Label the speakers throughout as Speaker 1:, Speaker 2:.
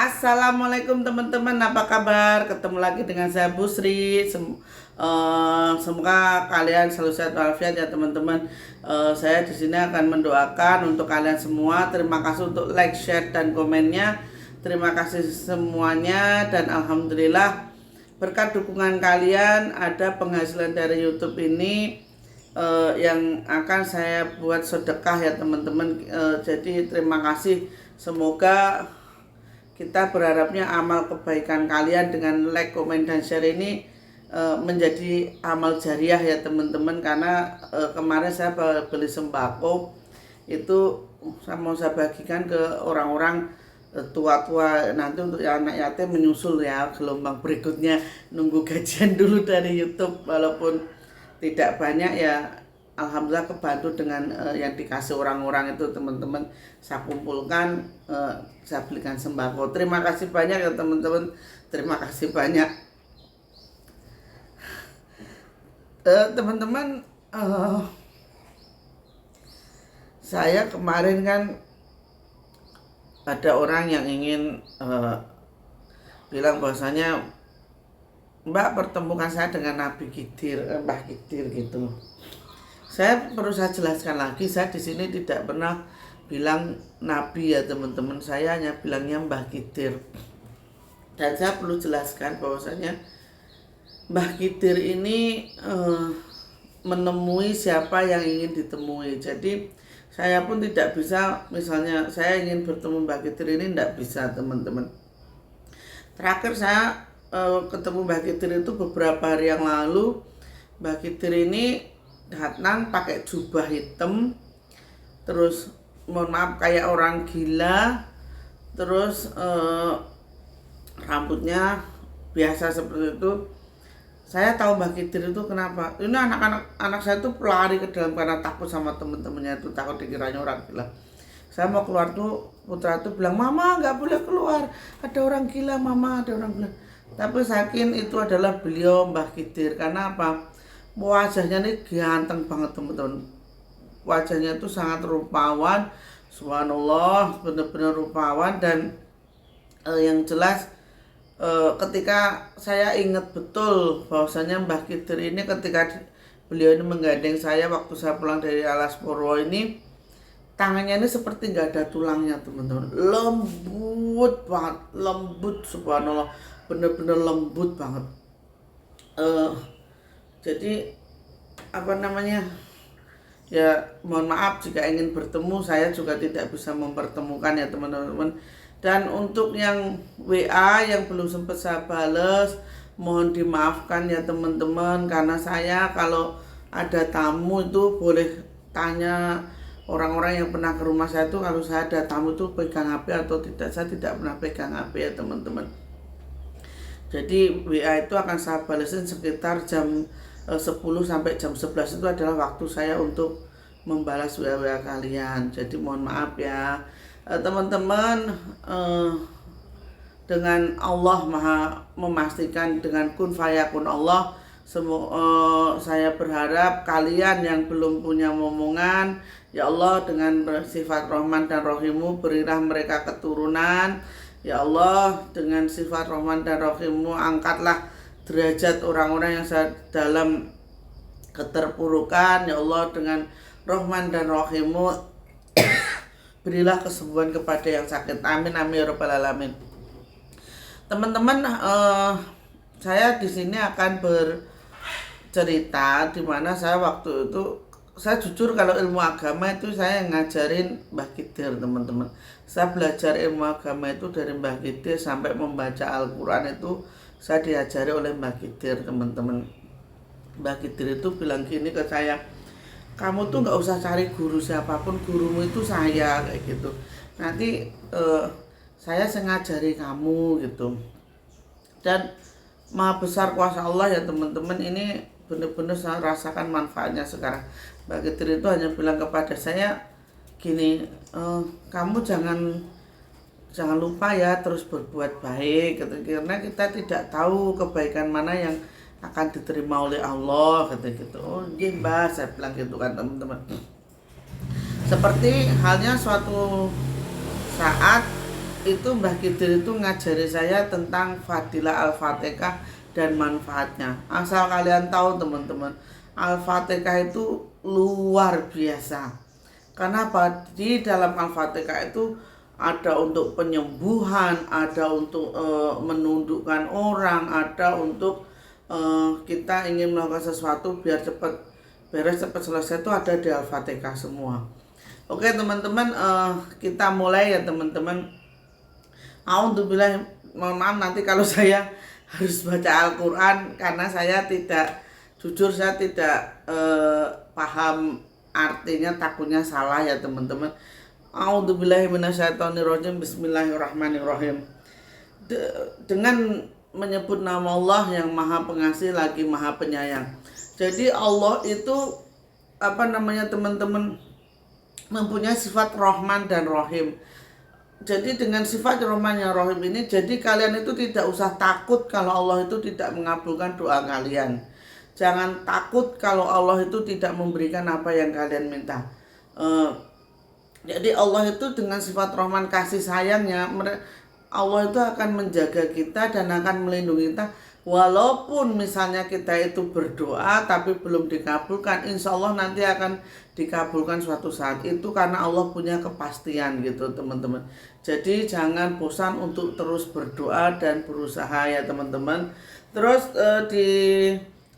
Speaker 1: Assalamualaikum teman-teman, apa kabar? Ketemu lagi dengan saya Busri. Semoga kalian selalu sehat walafiat ya teman-teman. Saya di sini akan mendoakan untuk kalian semua. Terima kasih untuk like, share, dan komennya. Terima kasih semuanya dan alhamdulillah berkat dukungan kalian ada penghasilan dari YouTube ini yang akan saya buat sedekah ya teman-teman. Jadi terima kasih. Semoga kita berharapnya amal kebaikan kalian dengan like, komen, dan share ini menjadi amal jariah ya teman-teman. Karena kemarin saya beli sembako itu mau saya bagikan ke orang-orang tua-tua, nanti untuk anak yatim menyusul ya gelombang berikutnya, nunggu gajian dulu dari YouTube. Walaupun tidak banyak ya alhamdulillah kebantu dengan yang dikasih orang-orang itu teman-teman. Saya kumpulkan, saya belikan sembako. Terima kasih banyak ya teman-teman, terima kasih banyak. Teman-teman, saya kemarin kan ada orang yang ingin bilang bahwasanya Mbak pertemukan saya dengan Nabi Khidir, Mbah Khidir gitu. Saya perlu saya jelaskan lagi, saya di sini tidak pernah bilang Nabi ya teman-teman. Saya hanya bilangnya Mbah Khidir. Dan saya perlu jelaskan bahwasanya Mbah Khidir ini menemui siapa yang ingin ditemui. Jadi saya pun tidak bisa, misalnya saya ingin bertemu Mbah Khidir ini tidak bisa teman-teman. Terakhir saya ketemu Mbah Khidir itu beberapa hari yang lalu. Mbah Khidir ini datang pakai jubah hitam, terus mohon maaf kayak orang gila, terus rambutnya biasa seperti itu. Saya tahu Mbah Khidir itu kenapa. Ini anak saya tuh lari ke dalam karena takut sama temen-temennya itu, takut dikiranya orang gila. Saya mau keluar tuh, putra tuh bilang, "Mama nggak boleh keluar, ada orang gila mama, ada orang gila." Tapi saya yakin itu adalah beliau Mbah Khidir. Karena apa? Wajahnya ini ganteng banget teman-teman. Wajahnya itu sangat rupawan, subhanallah, benar-benar rupawan. Dan yang jelas ketika saya ingat betul bahwasanya Mbah Khidir ini ketika beliau ini menggandeng saya waktu saya pulang dari Alas Purwo ini, tangannya ini seperti nggak ada tulangnya teman-teman, lembut banget, lembut, subhanallah, benar-benar lembut banget. Jadi apa namanya, ya mohon maaf jika ingin bertemu, saya juga tidak bisa mempertemukan ya teman-teman. Dan untuk yang WA yang belum sempat saya bales, mohon dimaafkan ya teman-teman. Karena saya kalau ada tamu itu boleh tanya orang-orang yang pernah ke rumah saya tuh, kalau saya ada tamu tuh pegang HP atau tidak. Saya tidak pernah pegang HP ya teman-teman. Jadi WA itu akan saya balesin sekitar jam 10 sampai jam 11 itu adalah waktu saya untuk membalas WA kalian. Jadi mohon maaf ya teman-teman. Dengan Allah maha memastikan, dengan kun fayakun Allah. Saya berharap kalian yang belum punya momongan, ya Allah dengan sifat Rahman dan Rahimu berilah mereka keturunan. Ya Allah dengan sifat Rahman dan Rahimu angkatlah derajat orang-orang yang dalam keterpurukan. Ya Allah dengan Rahman dan Rahimu berilah kesembuhan kepada yang sakit. Amin amin ya rabbal alamin. Teman-teman, saya di sini akan bercerita di mana saya waktu itu, saya jujur kalau ilmu agama itu saya ngajarin Mbah Khidir teman-teman. Saya belajar ilmu agama itu dari Mbah Khidir sampai membaca Al-Quran itu saya diajari oleh Mbah Khidir teman-teman. Mbah Khidir itu bilang gini ke saya, "Kamu tuh nggak usah cari guru siapapun, gurumu itu saya," kayak gitu. "Nanti saya ngajari kamu," gitu. Dan maha besar kuasa Allah ya teman-teman, ini benar-benar saya rasakan manfaatnya sekarang. Mbah Khidir itu hanya bilang kepada saya gini, "Kamu jangan lupa ya terus berbuat baik," gitu. Karena kita tidak tahu kebaikan mana yang akan diterima oleh Allah, gitu. "Oh iya Mbah," saya bilang gitu kan teman-teman. Seperti halnya suatu saat itu Mbah Kidir itu ngajari saya tentang fadilah Al-Fatihah dan manfaatnya. Asal kalian tahu teman-teman, Al-Fatihah itu luar biasa. Karena apa? Di dalam Al-Fatihah itu ada untuk penyembuhan, ada untuk menundukkan orang, ada untuk kita ingin melakukan sesuatu biar cepat beres, cepat selesai, itu ada di Al-Fatihah semua. Oke teman-teman, kita mulai ya teman-teman. Alhamdulillah, mohon maaf nanti kalau saya harus baca Al-Quran karena saya tidak, jujur saya tidak paham artinya, takutnya salah ya teman-teman. A'udzubillahi minasyaitonirrajim. Bismillahirrahmanirrahim. Dengan menyebut nama Allah yang Maha Pengasih lagi Maha Penyayang. Jadi Allah itu teman-teman, mempunyai sifat Rahman dan Rahim. Jadi dengan sifat Rahman dan Rahim ini, jadi kalian itu tidak usah takut kalau Allah itu tidak mengabulkan doa kalian. Jangan takut kalau Allah itu tidak memberikan apa yang kalian minta. Jadi Allah itu dengan sifat Rahman kasih sayangnya, Allah itu akan menjaga kita dan akan melindungi kita. Walaupun misalnya kita itu berdoa tapi belum dikabulkan, insya Allah nanti akan dikabulkan suatu saat. Itu karena Allah punya kepastian gitu teman-teman. Jadi jangan bosan untuk terus berdoa dan berusaha ya teman-teman. Terus di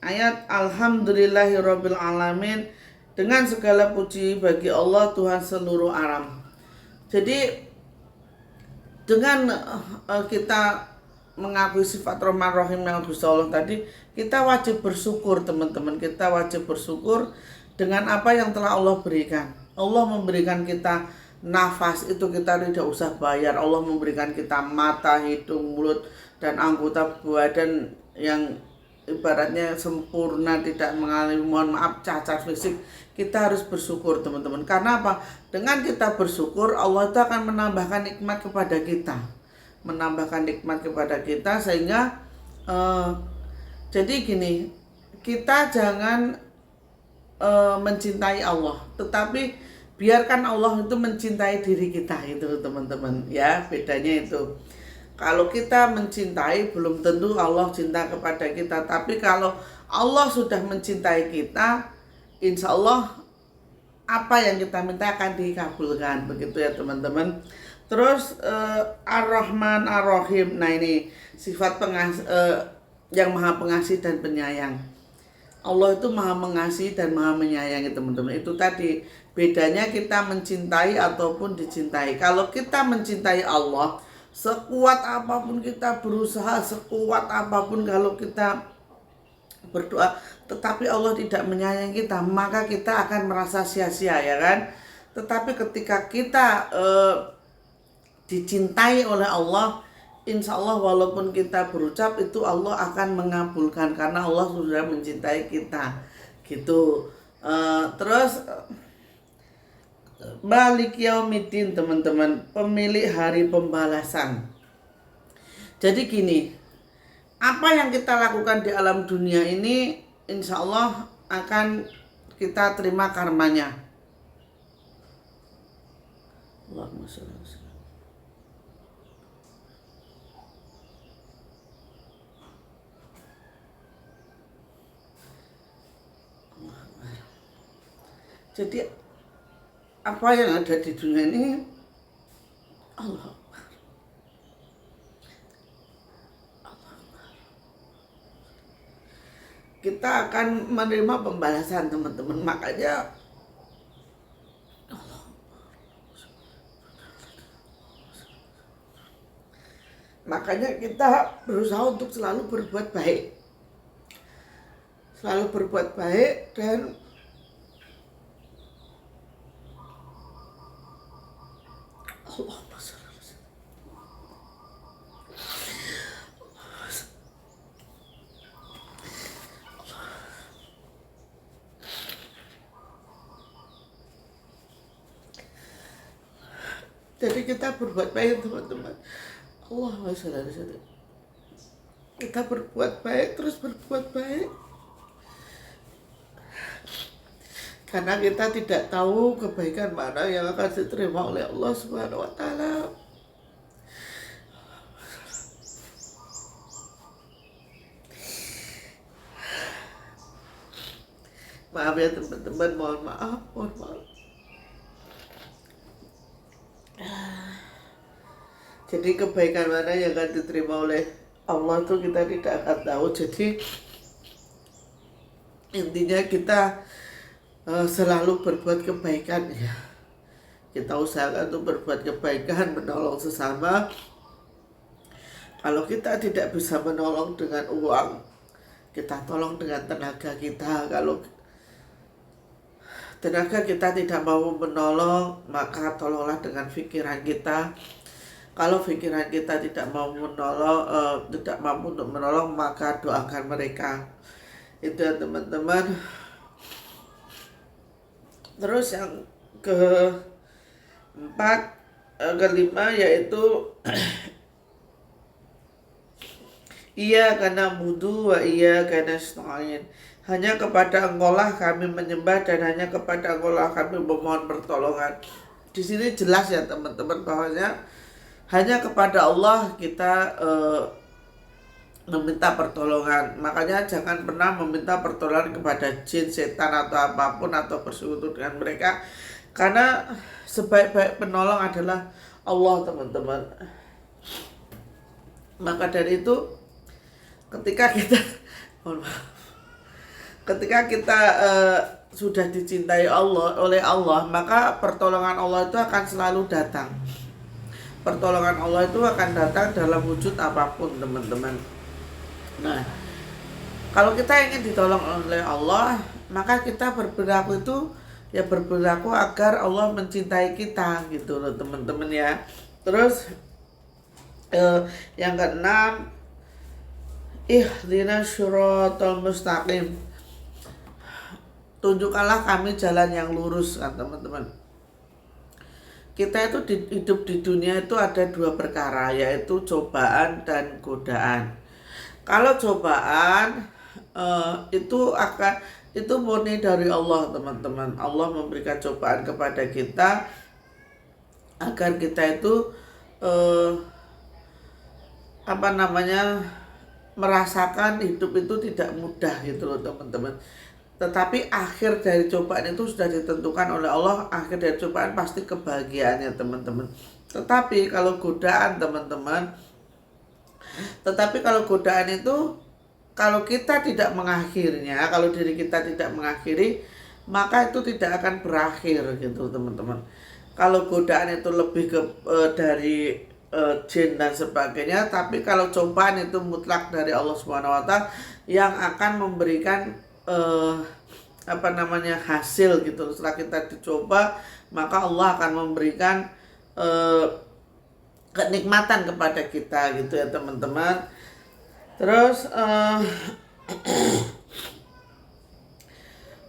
Speaker 1: ayat Alhamdulillahirabbil alamin, dengan segala puji bagi Allah Tuhan seluruh alam. Jadi dengan kita mengakui sifat Rahman Rahim yang Gusti Allah tadi, kita wajib bersyukur teman-teman. Kita wajib bersyukur dengan apa yang telah Allah berikan. Allah memberikan kita nafas, itu kita tidak usah bayar. Allah memberikan kita mata, hidung, mulut, dan anggota badan yang ibaratnya sempurna, tidak mengalami, mohon maaf, cacat fisik. Kita harus bersyukur teman-teman. Karena apa? Dengan kita bersyukur, Allah itu akan menambahkan nikmat kepada kita, sehingga jadi gini, kita jangan mencintai Allah, tetapi biarkan Allah itu mencintai diri kita, itu teman-teman ya, bedanya itu. Kalau kita mencintai, belum tentu Allah cinta kepada kita, tapi kalau Allah sudah mencintai kita, insya Allah apa yang kita minta akan dikabulkan, begitu ya teman-teman. Terus Ar-Rahman Ar-Rahim. Nah ini sifat yang Maha Pengasih dan Penyayang. Allah itu Maha Mengasihi dan Maha Menyayangi teman-teman. Itu tadi bedanya kita mencintai ataupun dicintai. Kalau kita mencintai Allah, sekuat apapun kita berusaha, sekuat apapun kalau kita berdoa, tetapi Allah tidak menyayangi kita, maka kita akan merasa sia-sia ya kan. Tetapi ketika kita dicintai oleh Allah, insya Allah walaupun kita berucap itu Allah akan mengabulkan karena Allah sudah mencintai kita gitu. Terus Malik Yaumiddin teman-teman, pemilik hari pembalasan. Jadi gini, apa yang kita lakukan di alam dunia ini insya Allah akan kita terima karmanya. Allahumma sholli ala sayyidina. Jadi apa yang ada di dunia ini Allah kita akan menerima pembalasan teman-teman. Makanya kita berusaha untuk selalu berbuat baik, dan Allahumma sholli ala sayyidina. Jadi kita berbuat baik teman-teman. Allahumma sholli ala sayyidina. Kita berbuat baik, terus berbuat baik. Karena kita tidak tahu kebaikan mana yang akan diterima oleh Allah Subhanahu wa taala. Maaf ya teman-teman, mohon maaf, mohon maaf. Jadi kebaikan mana yang akan diterima oleh Allah itu kita tidak akan tahu. Jadi intinya kita selalu berbuat kebaikan ya. Kita usahakan untuk berbuat kebaikan, menolong sesama. Kalau kita tidak bisa menolong dengan uang, kita tolong dengan tenaga kita. Kalau tenaga kita tidak mau menolong, maka tolonglah dengan pikiran kita. Kalau pikiran kita tidak mau menolong, tidak mampu untuk menolong, maka doakan mereka. Itu ya teman-teman. Terus yang kelima yaitu iya karena budu wa iya karena nasta'in. Hanya kepada Engkaulah kami menyembah dan hanya kepada Engkaulah kami memohon pertolongan. Di sini jelas ya teman-teman bahwasanya hanya kepada Allah kita meminta pertolongan. Makanya jangan pernah meminta pertolongan kepada jin, setan atau apapun atau bersekutu dengan mereka. Karena sebaik-baik penolong adalah Allah teman-teman. Maka dari itu ketika kita sudah dicintai oleh Allah, maka pertolongan Allah itu akan selalu datang. Pertolongan Allah itu akan datang dalam wujud apapun teman-teman. Nah, kalau kita ingin ditolong oleh Allah, maka kita berperilaku itu ya berperilaku agar Allah mencintai kita gitu loh teman-teman ya. Terus yang keenam, ihdinas syiratal mustaqim. Tunjukkanlah kami jalan yang lurus kan teman-teman. Kita itu hidup di dunia itu ada dua perkara, yaitu cobaan dan godaan. Kalau cobaan itu murni dari Allah teman-teman. Allah memberikan cobaan kepada kita agar kita itu merasakan hidup itu tidak mudah gitu loh teman-teman. Tetapi akhir dari cobaan itu sudah ditentukan oleh Allah. Akhir dari cobaan pasti kebahagiaannya teman-teman. Tetapi kalau godaan teman-teman, itu kalau kita tidak mengakhirinya, kalau diri kita tidak mengakhiri, maka itu tidak akan berakhir gitu teman-teman. Kalau godaan itu lebih dari jin dan sebagainya, tapi kalau cobaan itu mutlak dari Allah SWT yang akan memberikan hasil gitu. Setelah kita dicoba, maka Allah akan memberikan kenikmatan kepada kita gitu ya teman-teman. Terus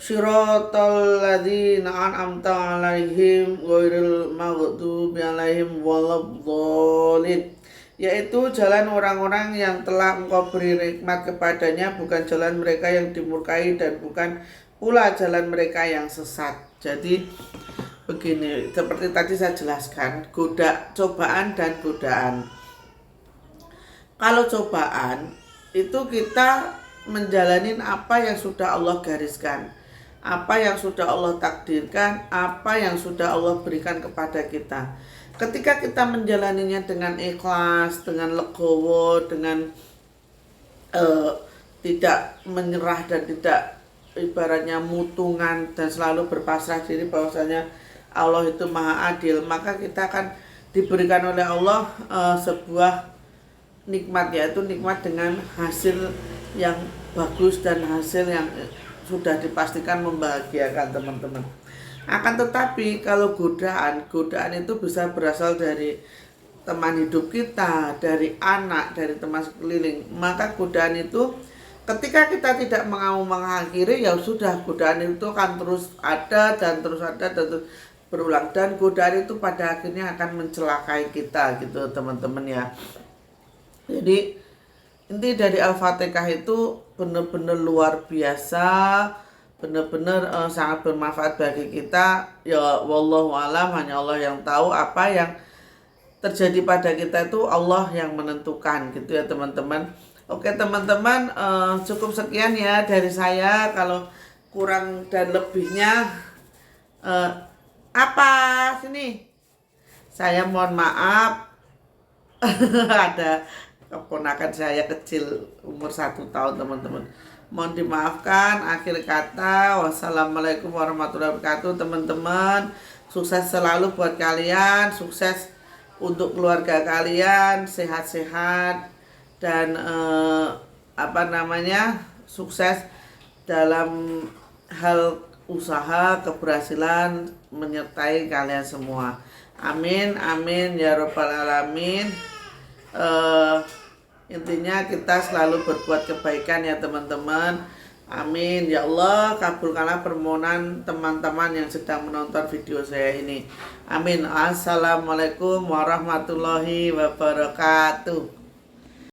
Speaker 1: Syiratal ladzina an'amta 'alaihim ghairil maghdubi 'alaihim waladdallin, yaitu jalan orang-orang yang telah Engkau beri nikmat kepadanya, bukan jalan mereka yang dimurkai dan bukan pula jalan mereka yang sesat. Jadi begini, seperti tadi saya jelaskan, cobaan dan godaan. Kalau cobaan itu kita menjalani apa yang sudah Allah gariskan, apa yang sudah Allah takdirkan, apa yang sudah Allah berikan kepada kita. Ketika kita menjalaninya dengan ikhlas, dengan legowo, dengan tidak menyerah dan tidak ibaratnya mutungan dan selalu berpasrah diri bahwasanya Allah itu maha adil, maka kita akan diberikan oleh Allah sebuah nikmat, yaitu nikmat dengan hasil yang bagus dan hasil yang sudah dipastikan membahagiakan teman-teman. Akan tetapi kalau godaan itu bisa berasal dari teman hidup kita, dari anak, dari teman sekeliling. Maka godaan itu ketika kita tidak mau mengakhiri, ya sudah, godaan itu akan terus ada dan terus berulang, dan godaan itu pada akhirnya akan mencelakai kita gitu teman-teman ya. Jadi inti dari Al-Fatihah itu benar-benar luar biasa, benar-benar sangat bermanfaat bagi kita. Ya wallahu alam, hanya Allah yang tahu apa yang terjadi pada kita, itu Allah yang menentukan gitu ya teman-teman. Oke teman-teman, cukup sekian ya dari saya. Kalau kurang dan lebihnya apa sini saya mohon maaf. Ada keponakan saya kecil umur 1 tahun teman-teman, mohon dimaafkan. Akhir kata, wassalamualaikum warahmatullahi wabarakatuh teman-teman. Sukses selalu buat kalian, sukses untuk keluarga kalian, sehat-sehat dan sukses dalam hal usaha, keberhasilan menyertai kalian semua. Amin, amin ya robbal alamin. Intinya kita selalu berbuat kebaikan ya teman-teman. Amin ya Allah, kabulkanlah permohonan teman-teman yang sedang menonton video saya ini. Amin. Assalamualaikum warahmatullahi wabarakatuh.